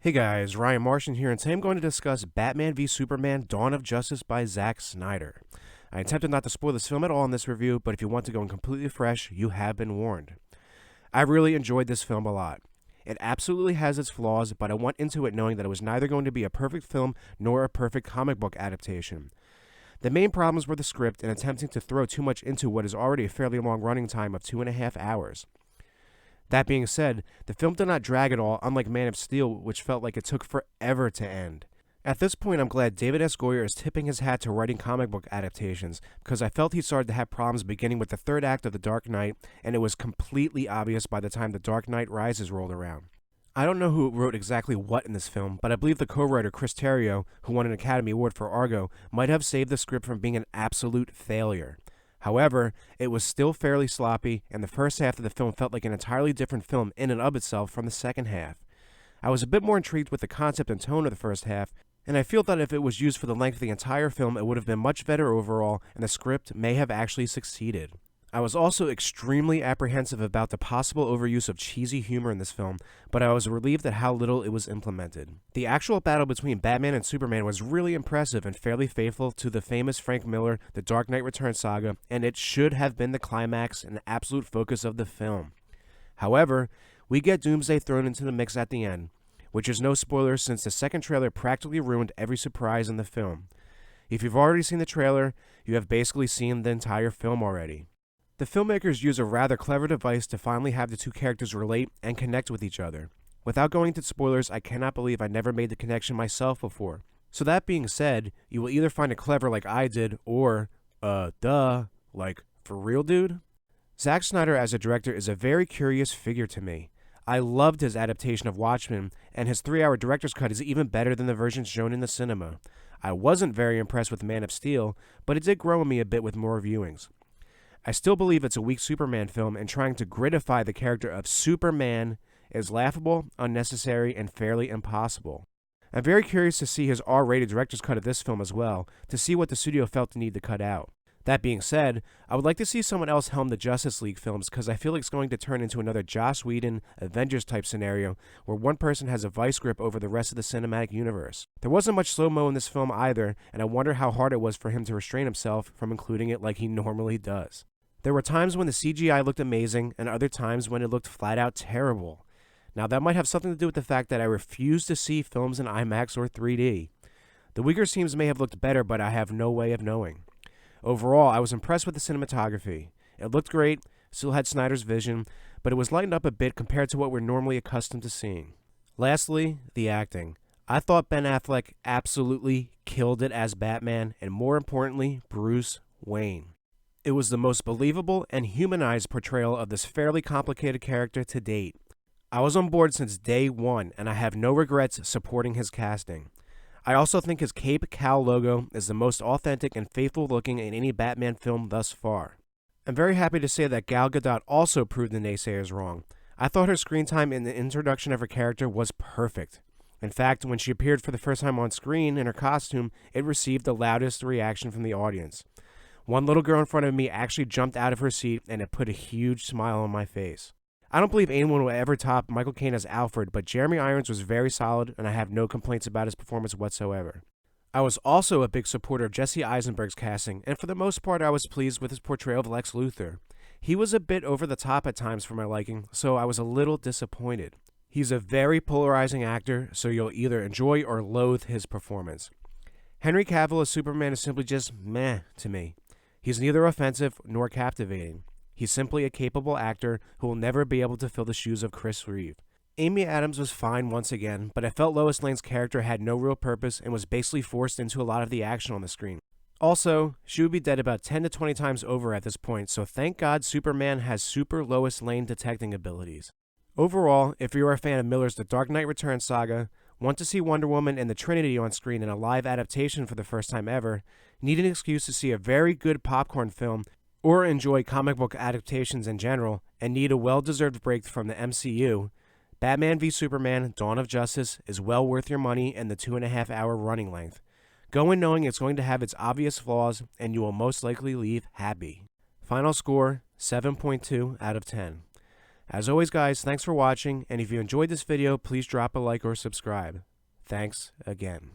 Hey guys, Ryan Martian here, and today I'm going to discuss Batman v Superman Dawn of Justice by Zack Snyder. I attempted not to spoil this film at all in this review, but if you want to go in completely fresh, you have been warned. I really enjoyed this film a lot. It absolutely has its flaws, but I went into it knowing that it was neither going to be a perfect film nor a perfect comic book adaptation. The main problems were the script and attempting to throw too much into what is already a fairly long running time of 2.5 hours. That being said, the film did not drag at all, unlike Man of Steel, which felt like it took forever to end. At this point, I'm glad David S. Goyer is tipping his hat to writing comic book adaptations, because I felt he started to have problems beginning with the third act of The Dark Knight, and it was completely obvious by the time The Dark Knight Rises rolled around. I don't know who wrote exactly what in this film, but I believe the co-writer Chris Terrio, who won an Academy Award for Argo, might have saved the script from being an absolute failure. However, it was still fairly sloppy, and the first half of the film felt like an entirely different film in and of itself from the second half. I was a bit more intrigued with the concept and tone of the first half, and I feel that if it was used for the length of the entire film, it would have been much better overall, and the script may have actually succeeded. I was also extremely apprehensive about the possible overuse of cheesy humor in this film, but I was relieved at how little it was implemented. The actual battle between Batman and Superman was really impressive and fairly faithful to the famous Frank Miller The Dark Knight Returns saga, and it should have been the climax and absolute focus of the film. However, we get Doomsday thrown into the mix at the end, which is no spoiler since the second trailer practically ruined every surprise in the film. If you've already seen the trailer, you have basically seen the entire film already. The filmmakers use a rather clever device to finally have the two characters relate and connect with each other. Without going into spoilers, I cannot believe I never made the connection myself before. So that being said, you will either find it clever like I did, or, like, for real dude? Zack Snyder as a director is a very curious figure to me. I loved his adaptation of Watchmen, and his 3-hour director's cut is even better than the version shown in the cinema. I wasn't very impressed with Man of Steel, but it did grow on me a bit with more viewings. I still believe it's a weak Superman film, and trying to grittify the character of Superman is laughable, unnecessary, and fairly impossible. I'm very curious to see his R-rated director's cut of this film as well, to see what the studio felt the need to cut out. That being said, I would like to see someone else helm the Justice League films because I feel like it's going to turn into another Joss Whedon, Avengers type scenario where one person has a vice grip over the rest of the cinematic universe. There wasn't much slow-mo in this film either, and I wonder how hard it was for him to restrain himself from including it like he normally does. There were times when the CGI looked amazing, and other times when it looked flat-out terrible. Now, that might have something to do with the fact that I refuse to see films in IMAX or 3D. The weaker scenes may have looked better, but I have no way of knowing. Overall, I was impressed with the cinematography. It looked great, still had Snyder's vision, but it was lightened up a bit compared to what we're normally accustomed to seeing. Lastly, the acting. I thought Ben Affleck absolutely killed it as Batman, and more importantly, Bruce Wayne. It was the most believable and humanized portrayal of this fairly complicated character to date. I was on board since day one, and I have no regrets supporting his casting. I also think his Cape Cow logo is the most authentic and faithful looking in any Batman film thus far. I'm very happy to say that Gal Gadot also proved the naysayers wrong. I thought her screen time in the introduction of her character was perfect. In fact, when she appeared for the first time on screen in her costume, it received the loudest reaction from the audience. One little girl in front of me actually jumped out of her seat, and it put a huge smile on my face. I don't believe anyone will ever top Michael Caine as Alfred, but Jeremy Irons was very solid, and I have no complaints about his performance whatsoever. I was also a big supporter of Jesse Eisenberg's casting, and for the most part I was pleased with his portrayal of Lex Luthor. He was a bit over the top at times for my liking, so I was a little disappointed. He's a very polarizing actor, so you'll either enjoy or loathe his performance. Henry Cavill as Superman is simply just meh to me. He's neither offensive nor captivating. He's simply a capable actor who will never be able to fill the shoes of Chris Reeve. Amy Adams was fine once again, but I felt Lois Lane's character had no real purpose and was basically forced into a lot of the action on the screen. Also, she would be dead about 10 to 20 times over at this point, so thank God Superman has super Lois Lane detecting abilities. Overall, if you are a fan of Miller's The Dark Knight Returns saga, want to see Wonder Woman and the Trinity on screen in a live adaptation for the first time ever, need an excuse to see a very good popcorn film, or enjoy comic book adaptations in general, and need a well-deserved break from the MCU, Batman v Superman Dawn of Justice is well worth your money and the 2.5-hour running length. Go in knowing it's going to have its obvious flaws, and you will most likely leave happy. Final score, 7.2 out of 10. As always, guys, thanks for watching, and if you enjoyed this video, please drop a like or subscribe. Thanks again.